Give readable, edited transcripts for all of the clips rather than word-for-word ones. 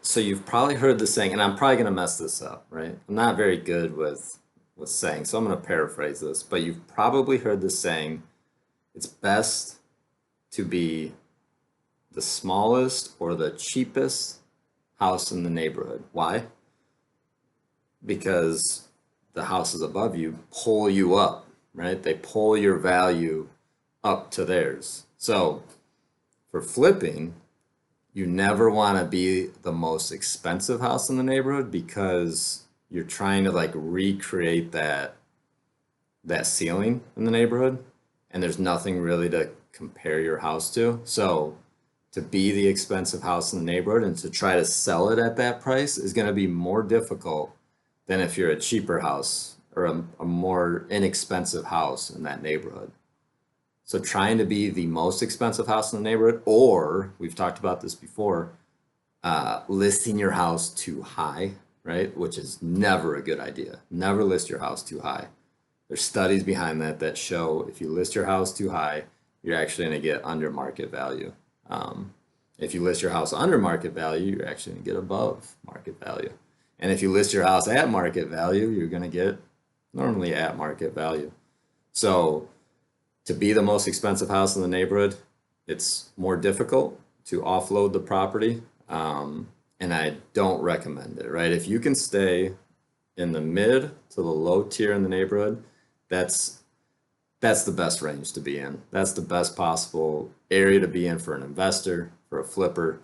So you've probably heard the saying, and I'm probably gonna mess this up, right? I'm not very good with saying, so I'm gonna paraphrase this, but you've probably heard the saying, it's best to be the smallest or the cheapest house in the neighborhood. Why? Because the houses above you pull you up, right? They pull your value up to theirs. So for flipping, you never want to be the most expensive house in the neighborhood because you're trying to like recreate that ceiling in the neighborhood, and there's nothing really to compare your house to. So to be the expensive house in the neighborhood and to try to sell it at that price is going to be more difficult than if you're a cheaper house or a more inexpensive house in that neighborhood. So trying to be the most expensive house in the neighborhood, or we've talked about this before, listing your house too high, right? Which is never a good idea. Never list your house too high. There's studies behind that that show if you list your house too high, you're actually going to get under market value. If you list your house under market value, you're actually going to get above market value. And if you list your house at market value, you're going to get normally at market value. So to be the most expensive house in the neighborhood, it's more difficult to offload the property. And I don't recommend it, right? If you can stay in the mid to the low tier in the neighborhood, that's the best range to be in. That's the best possible area to be in for an investor, for a flipper,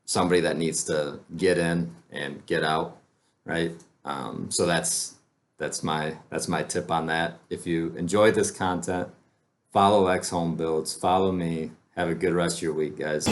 somebody that needs to get in and get out, right? So that's my tip on that. If you enjoyed this content, follow X Home Builds, follow me. Have a good rest of your week, guys.